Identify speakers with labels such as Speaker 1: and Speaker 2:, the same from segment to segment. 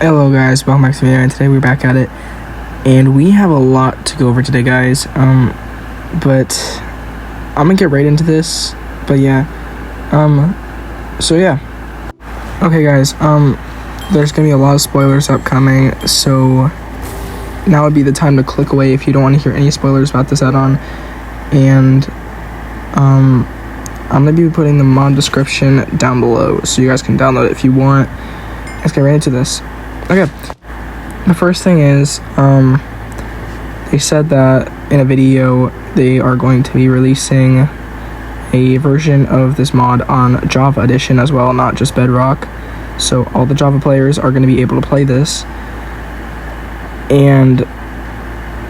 Speaker 1: Hello guys, welcome back to the video, and today we're back at it, and we have a lot to go over today, guys. But I'm gonna get right into this. But yeah, okay, guys. There's gonna be a lot of spoilers upcoming, so now would be the time to click away if you don't want to hear any spoilers about this add-on. And I'm gonna be putting the mod description down below, so you guys can download it if you want. Let's get right into this. Okay, the first thing is, they said that in a video they are going to be releasing a version of this mod on Java Edition as well, not just Bedrock. So all the Java players are going to be able to play this. And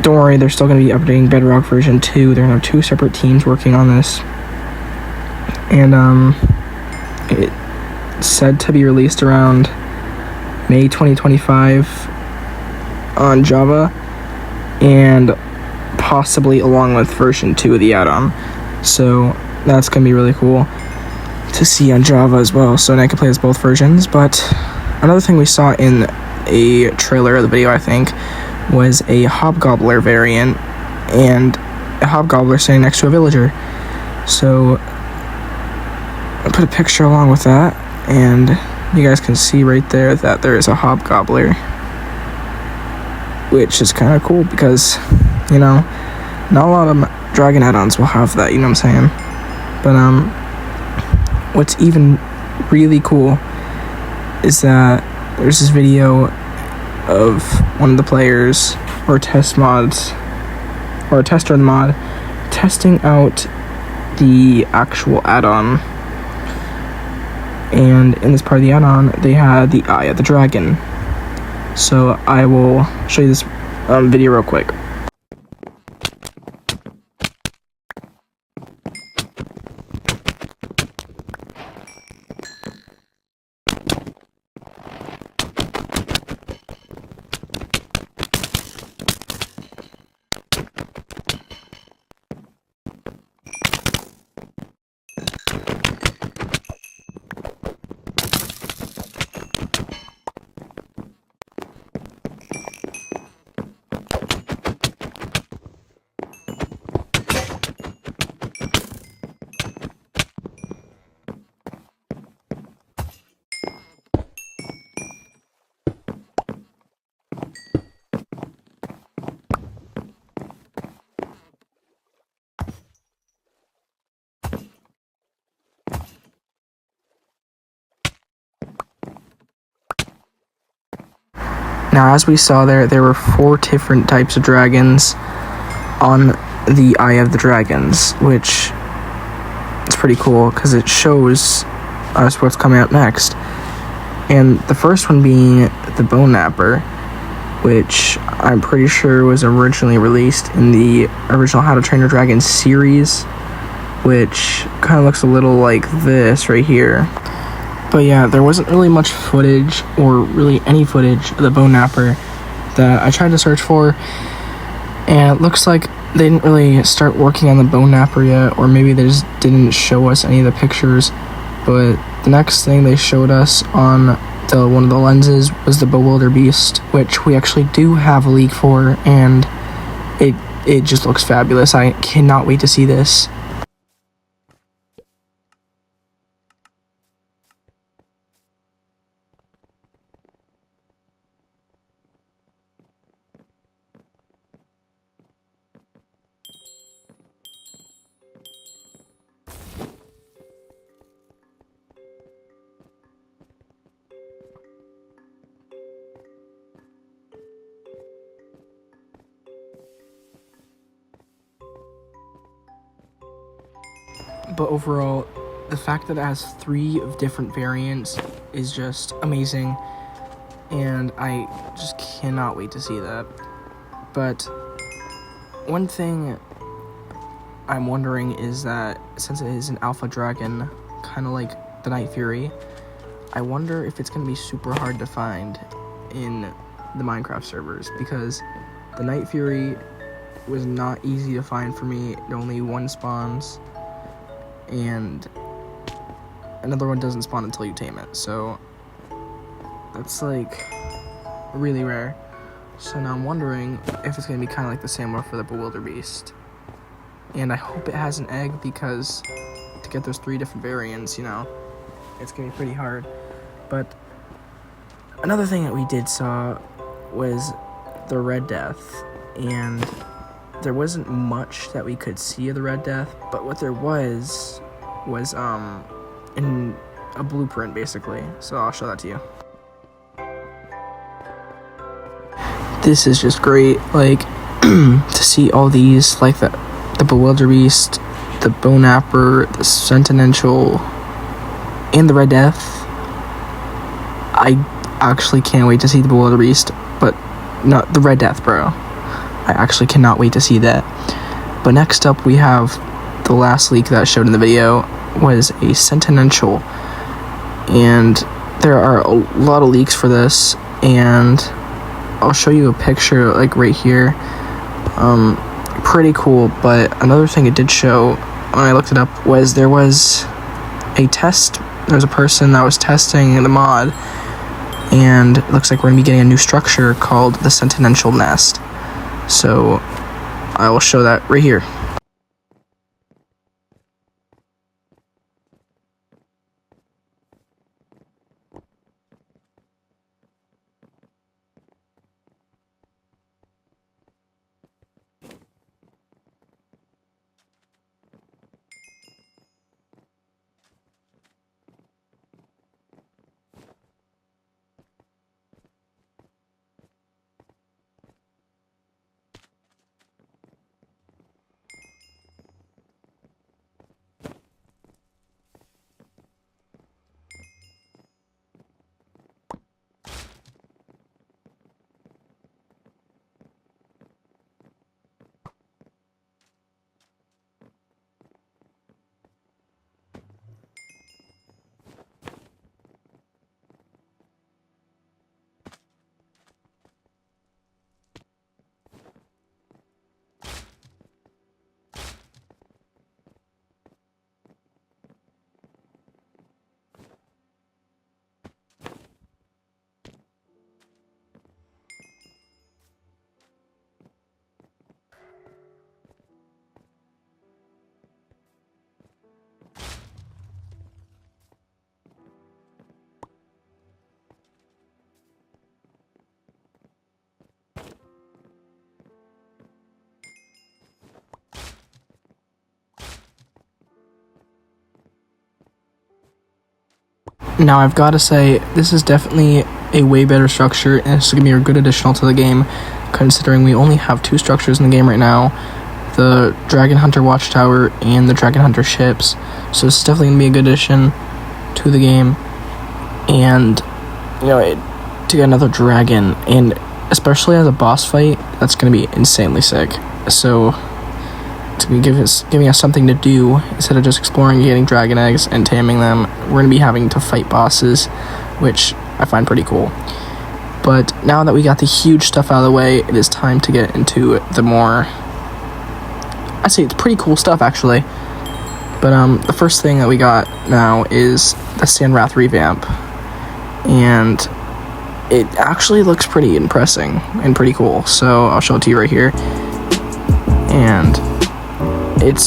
Speaker 1: don't worry, they're still going to be updating Bedrock version 2. They're going to have 2 separate teams working on this. And it's said to be released around May 2025 on Java, and possibly along with version 2 of the add-on. So that's gonna be really cool to see on Java as well, so I can play as both versions. But another thing we saw in a trailer of the video, I think, was a Hobgobbler variant, and a Hobgobbler standing next to a villager. So I put a picture along with that, and you guys can see right there that there is a Hobgobbler, which is kind of cool because, you know, not a lot of dragon add-ons will have that, you know what I'm saying? But what's even really cool is that there's this video of one of the players, or test mods, or a tester in the mod, testing out the actual add-on. And in this part of the add-on, they had the Eye of the Dragon. So I will show you this video real quick. Now, as we saw there were 4 different types of dragons on the Eye of the Dragons, which is pretty cool because it shows us what's coming out next. And the first one being the Bone Napper, which I'm pretty sure was originally released in the original How to Train Your Dragon series, which kind of looks a little like this right here. But yeah, there wasn't really much footage, or really any footage, of the Bone Napper that I tried to search for, and it looks like they didn't really start working on the Bone Napper yet, or maybe they just didn't show us any of the pictures. But the next thing they showed us on one of the lenses was the Bewilderbeast, which we actually do have a leak for, and it just looks fabulous. I cannot wait to see this. But overall, the fact that it has 3 different variants is just amazing, and I just cannot wait to see that. But one thing I'm wondering is that since it is an alpha dragon, kind of like the Night Fury, I wonder if it's going to be super hard to find in the Minecraft servers, because the Night Fury was not easy to find for me. It only 1 spawns, and another one doesn't spawn until you tame it, so that's like really rare. So now I'm wondering if it's going to be kind of like the same one for the Bewilderbeast. And I hope it has an egg, because to get those 3 different variants, you know, it's going to be pretty hard. But another thing that we did saw was the Red Death, and there wasn't much that we could see of the Red Death, but what there was in a blueprint, basically. So I'll show that to you. This is just great, like, to see all these, like the Bewilderbeast, the Bonapper, the Sentinential, and the Red Death. I actually can't wait to see the Bewilderbeast, but not the Red Death, bro. I actually cannot wait to see that. But next up, we have the last leak that I showed in the video was a Sentinential, and there are a lot of leaks for this, and I'll show you a picture, like, right here. Pretty cool. But another thing it did show when I looked it up was there was a test. There was a person that was testing the mod, and it looks like we're gonna be getting a new structure called the Sentinential Nest. So I will show that right here. Now, I've got to say, this is definitely a way better structure, and it's going to be a good additional to the game, considering we only have 2 structures in the game right now, the Dragon Hunter Watchtower and the Dragon Hunter ships. So it's definitely going to be a good addition to the game, and, you know, to get another dragon, and especially as a boss fight, that's going to be insanely sick. So it's going to be giving us something to do instead of just exploring, getting dragon eggs and taming them. We're going to be having to fight bosses, which I find pretty cool. But now that we got the huge stuff out of the way, it is time to get into the more, I'd say it's pretty cool stuff, actually. But the first thing that we got now is the Sandwrath revamp, and it actually looks pretty impressive and pretty cool. So I'll show it to you right here. And it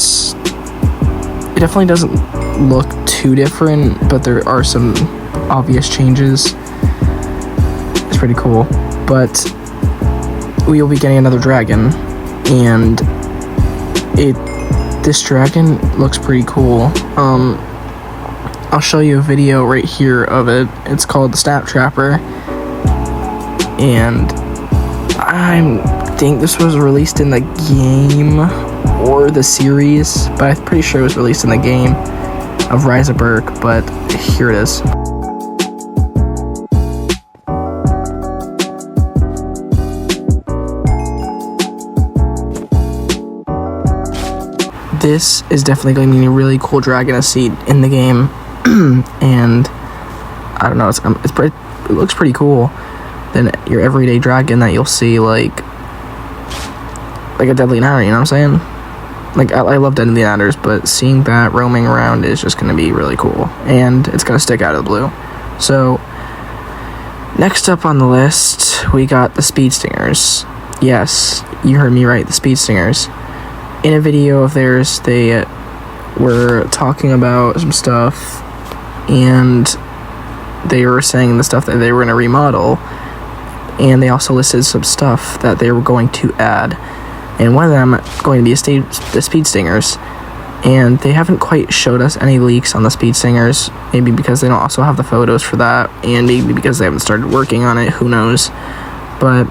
Speaker 1: definitely doesn't look too different, but there are some obvious changes. It's pretty cool. But we will be getting another dragon, and this dragon looks pretty cool. I'll show you a video right here of it. It's called the Snap Trapper, and I think this was released in the game or the series, but I'm pretty sure it was released in the game of Rise of Berk, but here it is. This is definitely going to be a really cool dragon to see in the game, and I don't know, it looks pretty cool than your everyday dragon that you'll see like a Deadly Natter, you know what I'm saying? Like, I love Deadly Natters, but seeing that roaming around is just going to be really cool, and it's going to stick out of the blue. So Next up on the list, we got the Speed Stingers. Yes, you heard me right, the Speed Stingers. In a video of theirs, they were talking about some stuff, and they were saying the stuff that they were going to remodel, and they also listed some stuff that they were going to add. And one of them going to be the Speed Stingers. And they haven't quite showed us any leaks on the Speed Stingers, maybe because they don't also have the photos for that, and maybe because they haven't started working on it, who knows. But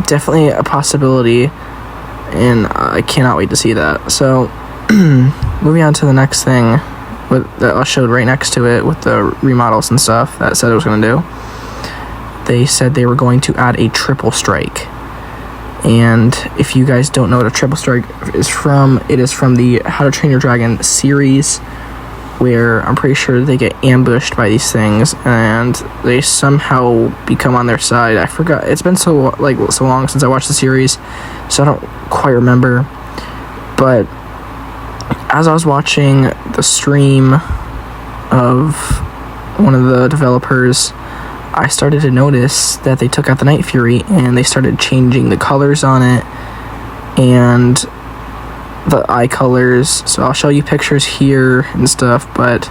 Speaker 1: definitely a possibility, and I cannot wait to see that. So, moving on to the next thing that I showed right next to it with the remodels and stuff that said it was going to do. They said they were going to add a triple strike. And if you guys don't know what a triple strike is from, it is from the How to Train Your Dragon series, where I'm pretty sure they get ambushed by these things and they somehow become on their side. I forgot, it's been so long since I watched the series, so I don't quite remember. But as I was watching the stream of one of the developers, I started to notice that they took out the Night Fury and they started changing the colors on it and the eye colors. So I'll show you pictures here and stuff, but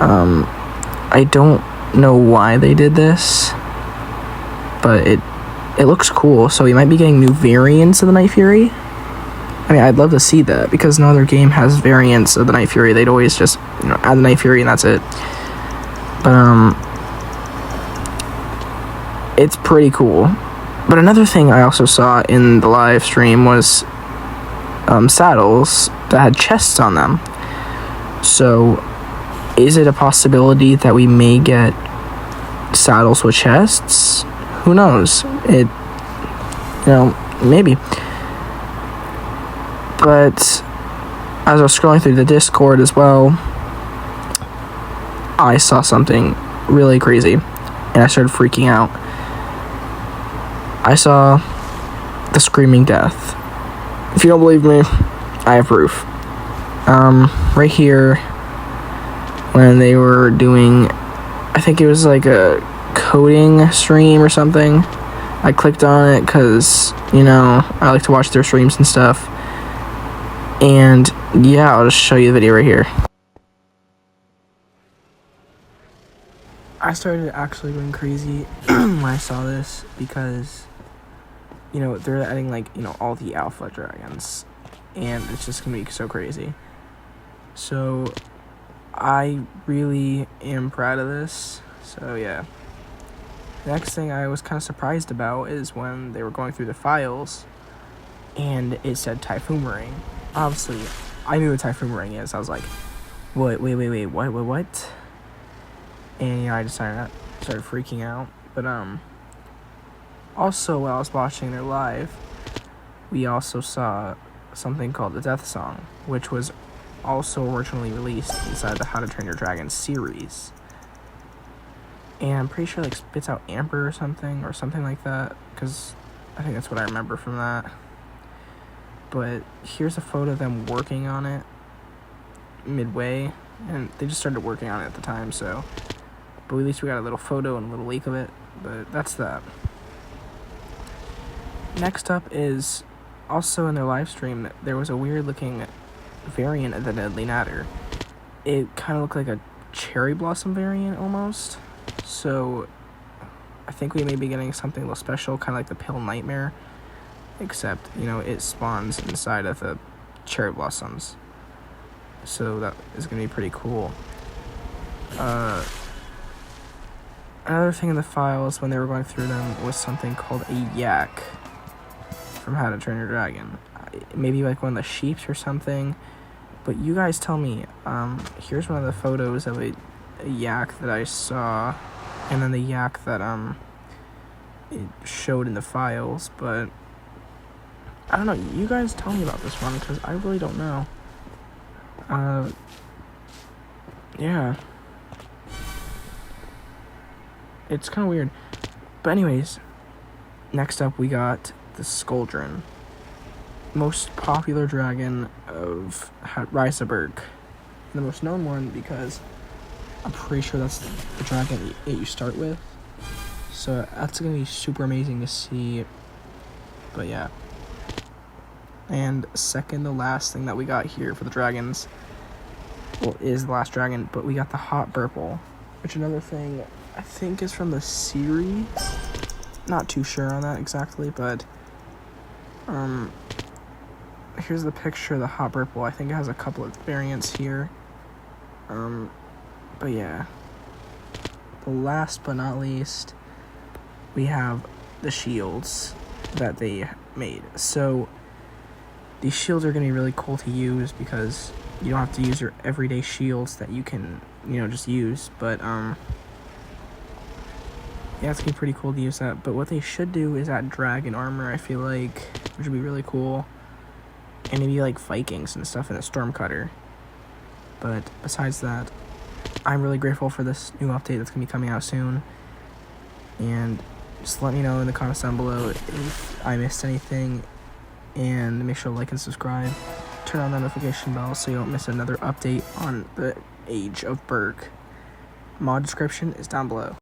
Speaker 1: I don't know why they did this, but it looks cool. So we might be getting new variants of the Night Fury. I mean, I'd love to see that, because no other game has variants of the Night Fury. They'd always just, add the Night Fury and that's it. But it's pretty cool. But another thing I also saw in the live stream was saddles that had chests on them. So is it a possibility that we may get saddles with chests? Who knows? Maybe. But as I was scrolling through the Discord as well, I saw something really crazy and I started freaking out. I saw the Screaming Death. If you don't believe me, I have proof. Right here, when they were doing, I think it was like a coding stream or something, I clicked on it because, I like to watch their streams and stuff. And yeah, I'll just show you the video right here. I started actually going crazy when I saw this, because they're adding all the alpha dragons, and it's just gonna be so crazy. So I really am proud of this. So yeah. Next thing I was kind of surprised about is when they were going through the files and it said Typhoon Ring. Obviously, I knew what Typhoon Ring is. I was like, wait, what? And I just started freaking out. But also, while I was watching their live, we also saw something called the Death Song, which was also originally released inside the How to Train Your Dragon series. And I'm pretty sure spits out Amber or something like that, because I think that's what I remember from that. But here's a photo of them working on it midway, and they just started working on it at the time, so. But at least we got a little photo and a little leak of it, but that's that. Next up is, also in their live stream, there was a weird looking variant of the Deadly Natter. It kind of looked like a cherry blossom variant almost, so I think we may be getting something a little special, kind of like the Pale Nightmare, except, it spawns inside of the cherry blossoms, so that is going to be pretty cool. Another thing in the files when they were going through them was something called a yak from How to Train Your Dragon. Maybe one of the sheeps or something, but you guys tell me. Here's one of the photos of a yak that I saw, and then the yak that it showed in the files, but I don't know. You guys tell me about this one, because I really don't know. Yeah. It's kind of weird. But anyways, next up we got the Skuldrin. Most popular dragon of Rise of Berk. The most known one because I'm pretty sure that's the dragon that you start with. So that's gonna be super amazing to see. But yeah. And second to last thing that we got here for the dragons, well, is the last dragon, but we got the hot purple, which another thing I think is from the series. Not too sure on that exactly, but here's the picture of the hot purple. I think it has a couple of variants here. But yeah. The last but not least, we have the shields that they made. So these shields are going to be really cool to use because you don't have to use your everyday shields that you can, just use. But yeah, it's going to be pretty cool to use that. But what they should do is add dragon armor, I feel like, which would be really cool. And maybe like Vikings and stuff in a Stormcutter. But besides that, I'm really grateful for this new update that's going to be coming out soon. And just let me know in the comments down below if I missed anything. And make sure to like and subscribe. Turn on the notification bell so you don't miss another update on the Age of Berk. Mod description is down below.